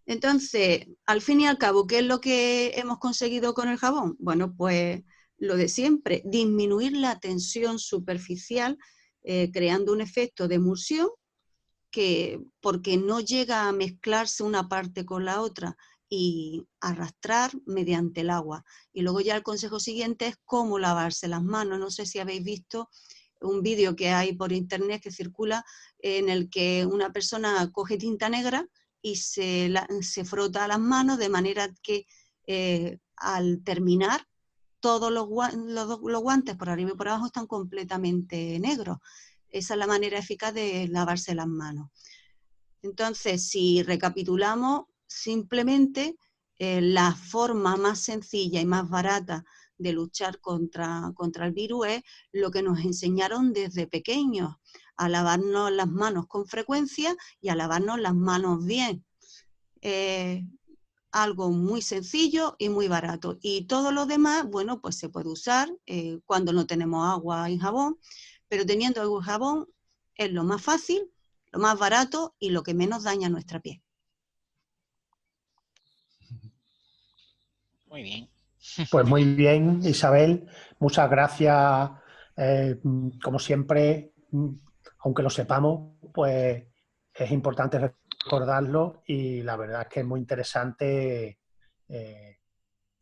Entonces, al fin y al cabo, ¿qué es lo que hemos conseguido con el jabón? Bueno, pues lo de siempre, disminuir la tensión superficial, creando un efecto de emulsión, porque no llega a mezclarse una parte con la otra y arrastrar mediante el agua. Y luego ya el consejo siguiente es cómo lavarse las manos. No sé si habéis visto un vídeo que hay por internet que circula en el que una persona coge tinta negra y se frota las manos de manera que al terminar todos los guantes por arriba y por abajo están completamente negros. Esa es la manera eficaz de lavarse las manos. Entonces, si recapitulamos, simplemente la forma más sencilla y más barata de luchar contra el virus es lo que nos enseñaron desde pequeños, a lavarnos las manos con frecuencia y a lavarnos las manos bien. Algo muy sencillo y muy barato. Y todo lo demás, bueno, pues se puede usar cuando no tenemos agua y jabón, pero teniendo agua y jabón es lo más fácil, lo más barato y lo que menos daña nuestra piel.
Muy bien.
Pues muy bien, Isabel, muchas gracias. Como siempre, aunque lo sepamos, pues es importante recordarlo y la verdad es que es muy interesante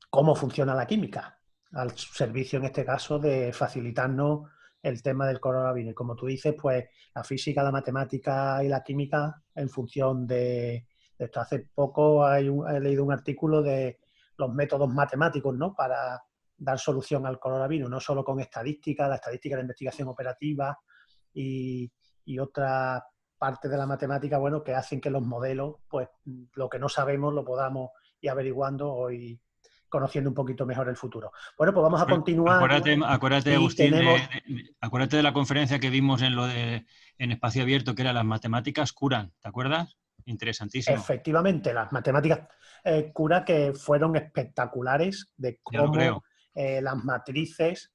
cómo funciona la química, al servicio en este caso de facilitarnos el tema del coronavirus. Y como tú dices, pues la física, la matemática y la química en función de esto. Hace poco he leído un artículo de los métodos matemáticos, ¿no?, para dar solución al coronavirus, no solo con estadística, la estadística de investigación operativa y otra parte de la matemática, bueno, que hacen que los modelos, pues lo que no sabemos lo podamos ir averiguando y conociendo un poquito mejor el futuro. Bueno, pues vamos a continuar.
Acuérdate,
Y
Agustín,
tenemos...
acuérdate de la conferencia que vimos en Espacio Abierto, que era las matemáticas curan, ¿te acuerdas? Interesantísimo.
Efectivamente, las matemáticas cura, que fueron espectaculares de
Ya lo creo.
cómo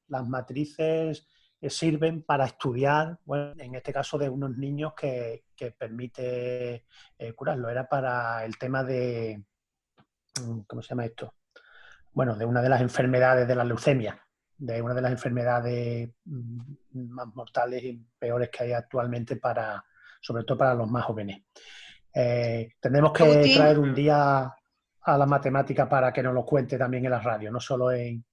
las matrices sirven para estudiar, bueno, en este caso de unos niños que permite curarlo. Era para el tema de, ¿cómo se llama esto? Bueno, de una de las enfermedades de la leucemia, de una de las enfermedades más mortales y peores que hay actualmente, sobre todo para los más jóvenes. Tendremos que
Agustín,
traer un día a la matemática para que nos lo cuente también en la radio, no solo en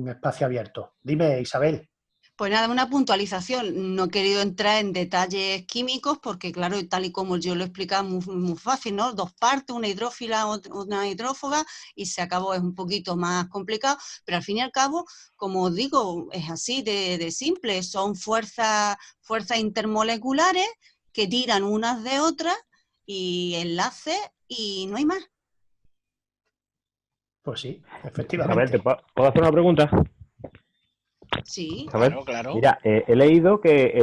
espacio abierto. Dime, Isabel.
pues nada, una puntualización. No he querido entrar en detalles químicos porque, claro, tal y como yo lo he explicado, muy fácil, ¿no? 2 partes, una hidrófila, una hidrófoba, y se acabó. Es un poquito más complicado, pero al fin y al cabo, como os digo, es así de simple. Son fuerzas intermoleculares que tiran unas de otras y enlaces y no hay más.
Pues sí,
Isabel,
efectivamente.
¿te puedo hacer una pregunta?
Sí.
Isabel,
Claro, claro.
mira, he leído que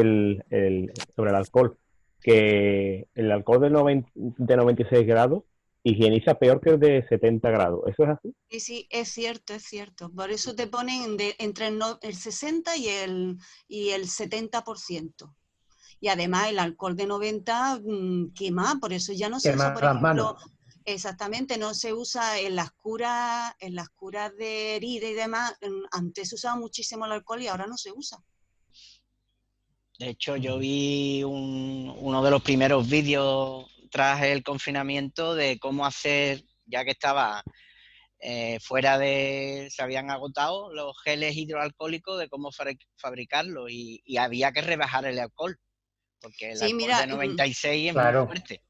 sobre el alcohol, que el alcohol de 96 grados higieniza peor que el de 70 grados. ¿Eso es así?
Sí, sí, es cierto, es cierto. Por eso te ponen entre el 60 y el 70%. Y además el alcohol de 90 quema, por eso ya no se usa,
Quemar
por
las manos.
ejemplo, exactamente, no se usa en las curas de herida y demás. Antes se usaba muchísimo el alcohol y ahora no se usa.
De hecho, yo vi uno de los primeros vídeos tras el confinamiento de cómo hacer, ya que estaba se habían agotado los geles hidroalcohólicos, de cómo fabricarlos y había que rebajar el alcohol, porque el
Sí,
alcohol de
mira,
96 es muy
Claro.
fuerte.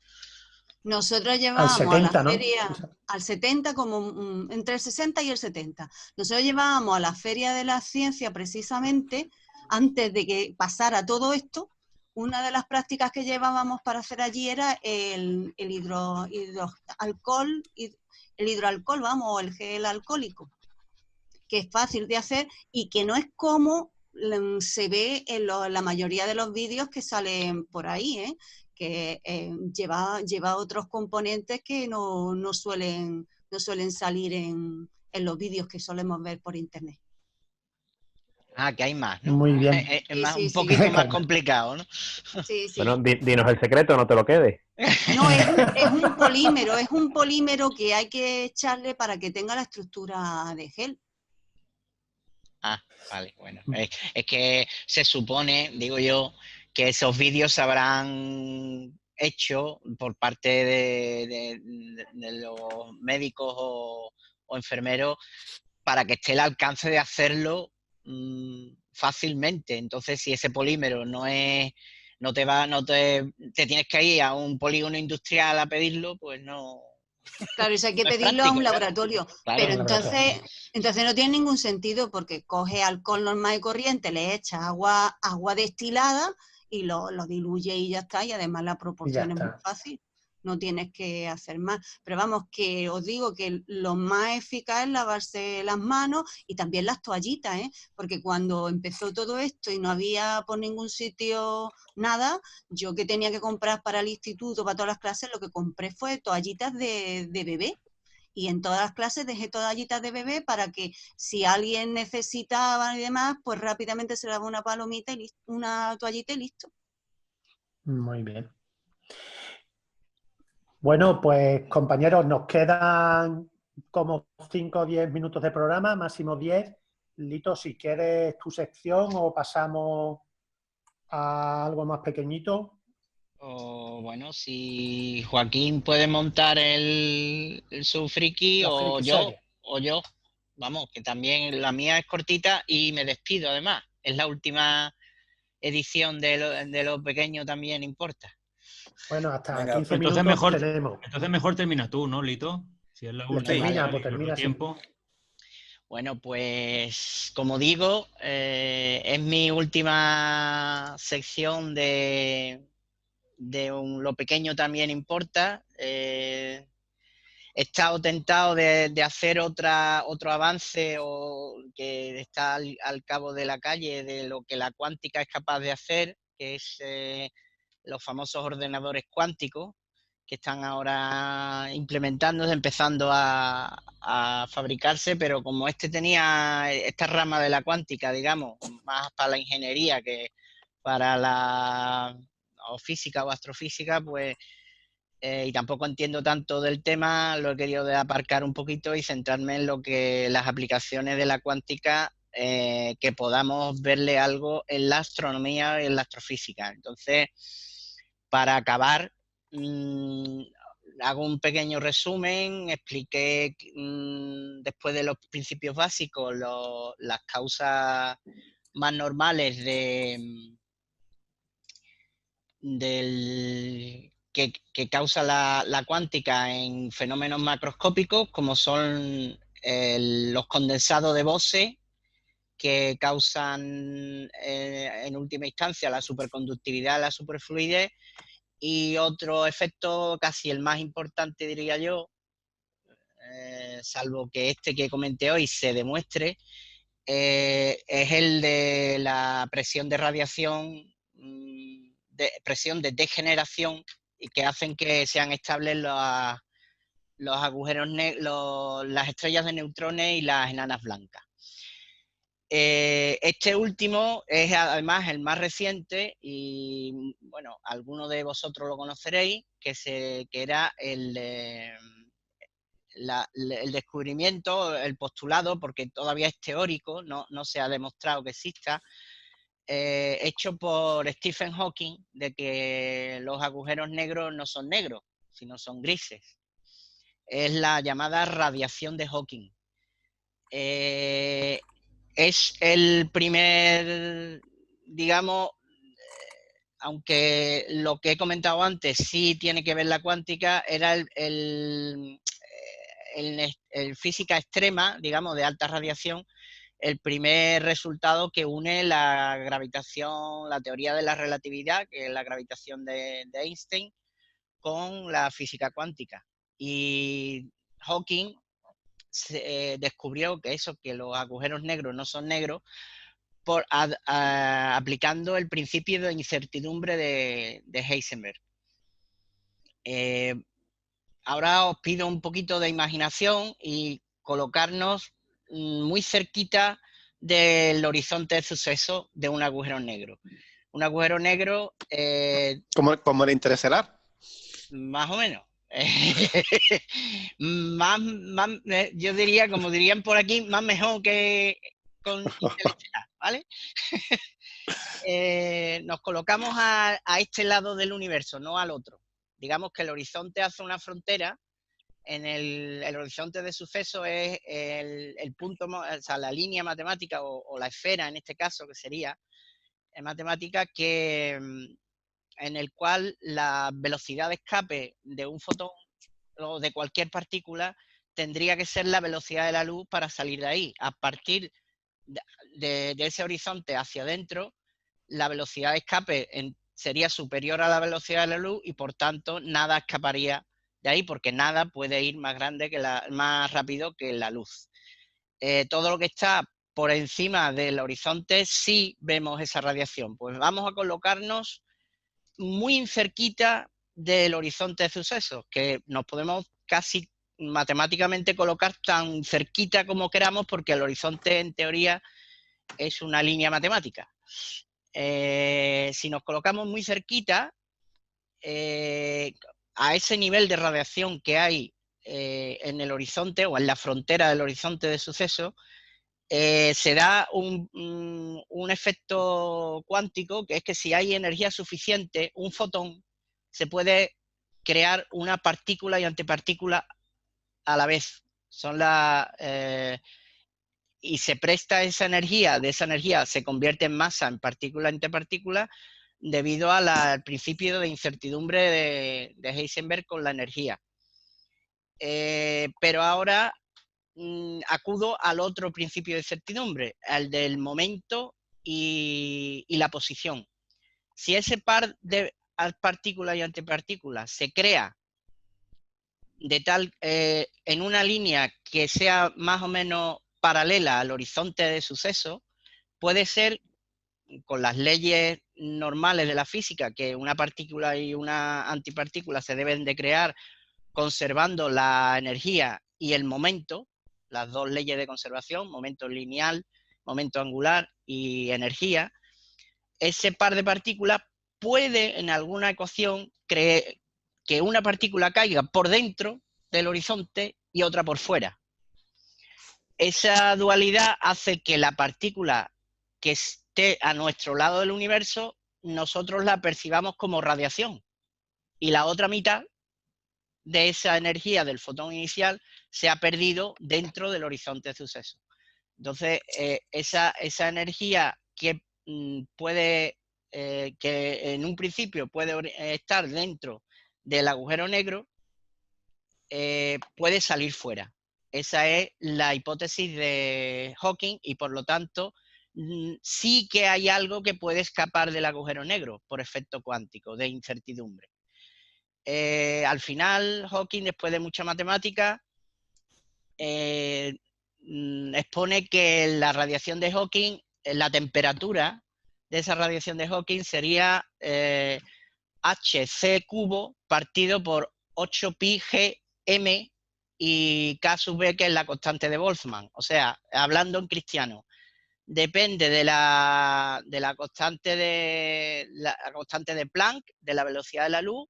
nosotros
Al
llevábamos a la
70, ¿no?
feria, al 70, como entre el 60 y el 70. Nosotros llevábamos a la Feria de la Ciencia precisamente antes de que pasara todo esto. Una de las prácticas que llevábamos para hacer allí era el hidroalcohol, vamos, o el gel alcohólico, que es fácil de hacer y que no es como se ve en la mayoría de los vídeos que salen por ahí, ¿eh? Que lleva otros componentes que no suelen salir en los vídeos que solemos ver por internet.
Ah, que hay más, ¿no?
Muy bien.
Es más,
Sí,
un
sí,
poquito más
Calma.
complicado, ¿no?
sí, sí.
Bueno, dinos el secreto, no te lo quedes.
No, es un polímero que hay que echarle para que tenga la estructura de gel.
Ah, vale, bueno. Es que se supone, digo yo, que esos vídeos se habrán hecho por parte de los médicos o enfermeros para que esté al alcance de hacerlo fácilmente. Entonces, si ese polímero te tienes que ir a un polígono industrial a pedirlo, pues no,
Claro, eso hay que
no es
pedirlo a
práctico,
un
claro.
laboratorio,
Claro.
pero
Un laboratorio.
entonces no tiene ningún sentido porque coge alcohol normal y corriente, le echa agua destilada y lo diluye y ya está, y además la
Y ya
proporción es muy
está.
fácil, no tienes que hacer más. Pero vamos, que os digo que lo más eficaz es lavarse las manos y también las toallitas, ¿eh? Porque cuando empezó todo esto y no había por ningún sitio nada, yo que tenía que comprar para el instituto, para todas las clases, lo que compré fue toallitas de bebé. Y en todas las clases dejé toallitas de bebé para que si alguien necesitaba y demás, pues rápidamente se daba una palomita y una toallita y listo.
Muy bien. Bueno, pues compañeros, nos quedan como 5 o 10 minutos de programa, máximo 10. Lito, si quieres tu sección o pasamos a algo más pequeñito.
O bueno, si Joaquín puede montar el Subfriki
La
o
friki
yo,
serie.
vamos, que también la mía es cortita y me despido además. Es la última edición de lo pequeño también importa.
Bueno, hasta
Venga,
15
Entonces
minutos
mejor,
tenemos.
entonces mejor termina tú, ¿no, Lito? Si es la
Le
última
Vale,
termina,
ya
pues
y por
termina así.
tiempo.
Bueno, pues como digo, es mi última sección Lo pequeño también importa. He estado tentado de hacer otro avance o que está al cabo de la calle de lo que la cuántica es capaz de hacer, que es los famosos ordenadores cuánticos que están ahora implementándose, empezando a fabricarse, pero como este tenía esta rama de la cuántica, digamos, más para la ingeniería que para la o física o astrofísica, pues y tampoco entiendo tanto del tema, lo he querido de aparcar un poquito y centrarme en lo que las aplicaciones de la cuántica que podamos verle algo en la astronomía y en la astrofísica. Entonces, para acabar, hago un pequeño resumen, expliqué después de los principios básicos las causas más normales que causa la cuántica en fenómenos macroscópicos, como son los condensados de Bose, que causan en última instancia la superconductividad, la superfluidez, y otro efecto, casi el más importante, diría yo, salvo que este que comenté hoy se demuestre, es el de la presión de radiación, presión de degeneración, y que hacen que sean estables los agujeros negros, las estrellas de neutrones y las enanas blancas. Este último es además el más reciente y, bueno, algunos de vosotros lo conoceréis, que era el descubrimiento, el postulado, porque todavía es teórico, no se ha demostrado que exista, hecho por Stephen Hawking, de que los agujeros negros no son negros, sino son grises. Es la llamada radiación de Hawking. Es el primer, digamos, aunque lo que he comentado antes sí tiene que ver la cuántica, era el física extrema, digamos, de alta radiación, el primer resultado que une la gravitación, la teoría de la relatividad, que es la gravitación de Einstein, con la física cuántica. Y Hawking descubrió que los agujeros negros no son negros aplicando el principio de incertidumbre de Heisenberg. Ahora os pido un poquito de imaginación y colocarnos muy cerquita del horizonte de suceso de un agujero negro. Un agujero negro...
¿Como el interestelar?
Más o menos. Yo diría, como dirían por aquí, más mejor que con Interestelar, ¿vale? Nos colocamos a este lado del universo, no al otro. Digamos que el horizonte hace una frontera. En el horizonte de suceso es el punto, o sea, la línea matemática o la esfera, en este caso, que sería en matemática, en el cual la velocidad de escape de un fotón o de cualquier partícula tendría que ser la velocidad de la luz para salir de ahí. A partir de ese horizonte hacia adentro, la velocidad de escape sería superior a la velocidad de la luz y por tanto nada escaparía de ahí, porque nada puede ir más rápido que la luz. Todo lo que está por encima del horizonte sí vemos esa radiación. Pues vamos a colocarnos muy cerquita del horizonte de sucesos, que nos podemos casi matemáticamente colocar tan cerquita como queramos, porque el horizonte en teoría es una línea matemática. Si nos colocamos muy cerquita, a ese nivel de radiación que hay en el horizonte o en la frontera del horizonte de suceso, se da un efecto cuántico, que es que si hay energía suficiente, un fotón se puede crear una partícula y antipartícula a la vez. Y se presta esa energía, de esa energía se convierte en masa en partícula y antipartícula debido al principio de incertidumbre de Heisenberg con la energía. Pero ahora acudo al otro principio de incertidumbre, al del momento y la posición. Si ese par de partículas y antipartículas se crea en una línea que sea más o menos paralela al horizonte de suceso, puede ser, con las leyes normales de la física, que una partícula y una antipartícula se deben de crear conservando la energía y el momento, las dos leyes de conservación, momento lineal, momento angular y energía. Ese par de partículas puede en alguna ecuación creer que una partícula caiga por dentro del horizonte y otra por fuera. Esa dualidad hace que la partícula que esté a nuestro lado del universo, nosotros la percibamos como radiación, y la otra mitad de esa energía del fotón inicial se ha perdido dentro del horizonte de suceso. Entonces, esa energía que que en un principio puede estar dentro del agujero negro, puede salir fuera. Esa es la hipótesis de Hawking y por lo tanto sí que hay algo que puede escapar del agujero negro por efecto cuántico de incertidumbre. Al final, Hawking, después de mucha matemática, expone que la radiación de Hawking, la temperatura de esa radiación de Hawking sería hc cubo partido por 8pi gm y k sub b, que es la constante de Boltzmann. O sea, hablando en cristiano, depende de la constante de Planck, de la velocidad de la luz.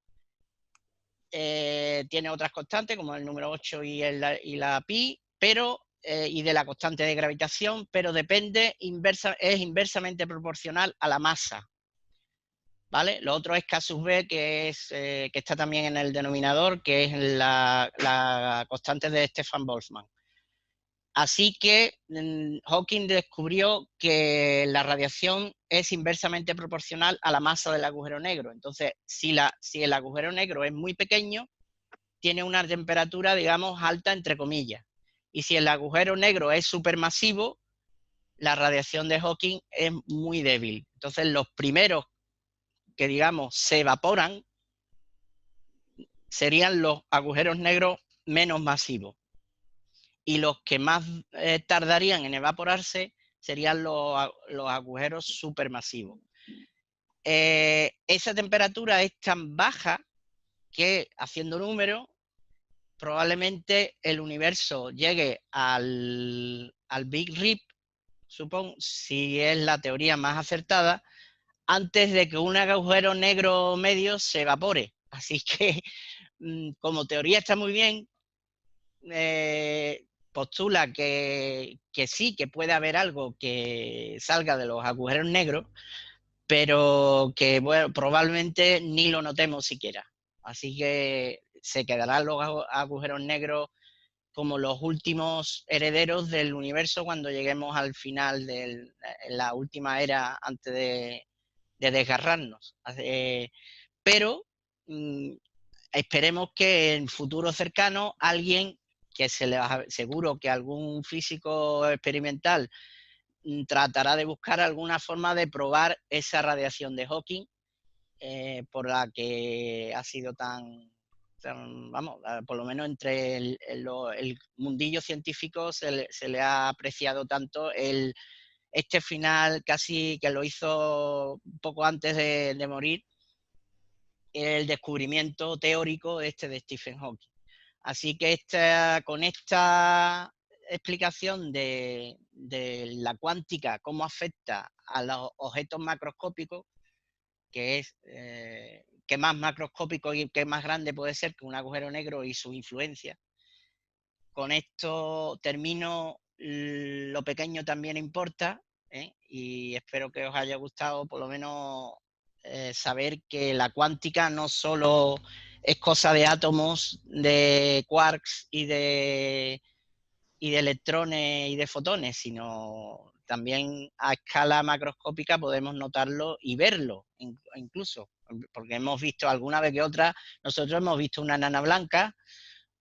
Tiene otras constantes como el número 8 y la pi, pero y de la constante de gravitación, pero es inversamente proporcional a la masa. ¿Vale? Lo otro es K sub b, que está también en el denominador, que es la constante de Stefan Boltzmann. Así que Hawking descubrió que la radiación es inversamente proporcional a la masa del agujero negro. Entonces, si el agujero negro es muy pequeño, tiene una temperatura, digamos, alta, entre comillas. Y si el agujero negro es supermasivo, la radiación de Hawking es muy débil. Entonces, los primeros que, digamos, se evaporan serían los agujeros negros menos masivos. Y los que más tardarían en evaporarse serían los agujeros supermasivos. Esa temperatura es tan baja que, haciendo números, probablemente el universo llegue al Big Rip, supongo, si es la teoría más acertada, antes de que un agujero negro medio se evapore. Así que, como teoría está muy bien, postula que sí, que puede haber algo que salga de los agujeros negros, pero que bueno, probablemente ni lo notemos siquiera. Así que se quedarán los agujeros negros como los últimos herederos del universo cuando lleguemos al final de la última era antes de desgarrarnos. Pero esperemos que en futuro cercano alguien, que seguro que algún físico experimental tratará de buscar alguna forma de probar esa radiación de Hawking, por la que ha sido tan, vamos, por lo menos entre el mundillo científico se le ha apreciado tanto este final, casi que lo hizo un poco antes de morir, el descubrimiento teórico de Stephen Hawking. Así que con esta explicación de la cuántica, cómo afecta a los objetos macroscópicos, que es qué más macroscópico y qué más grande puede ser que un agujero negro y su influencia. Con esto termino. Lo pequeño también importa, y espero que os haya gustado por lo menos saber que la cuántica no solo es cosa de átomos, de quarks y de electrones y de fotones, sino también a escala macroscópica podemos notarlo y verlo incluso, porque hemos visto alguna vez que otra, nosotros hemos visto una enana blanca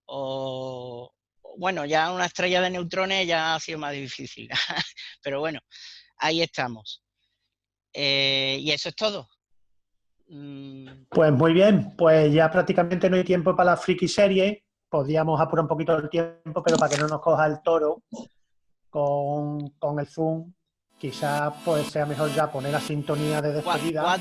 o bueno, ya una estrella de neutrones ya ha sido más difícil, pero bueno, ahí estamos. Y eso es todo.
Pues muy bien, pues ya prácticamente no hay tiempo para la friki serie. Podríamos apurar un poquito el tiempo, pero para que no nos coja el toro con el Zoom, quizás pues sea mejor ya poner la sintonía de despedida.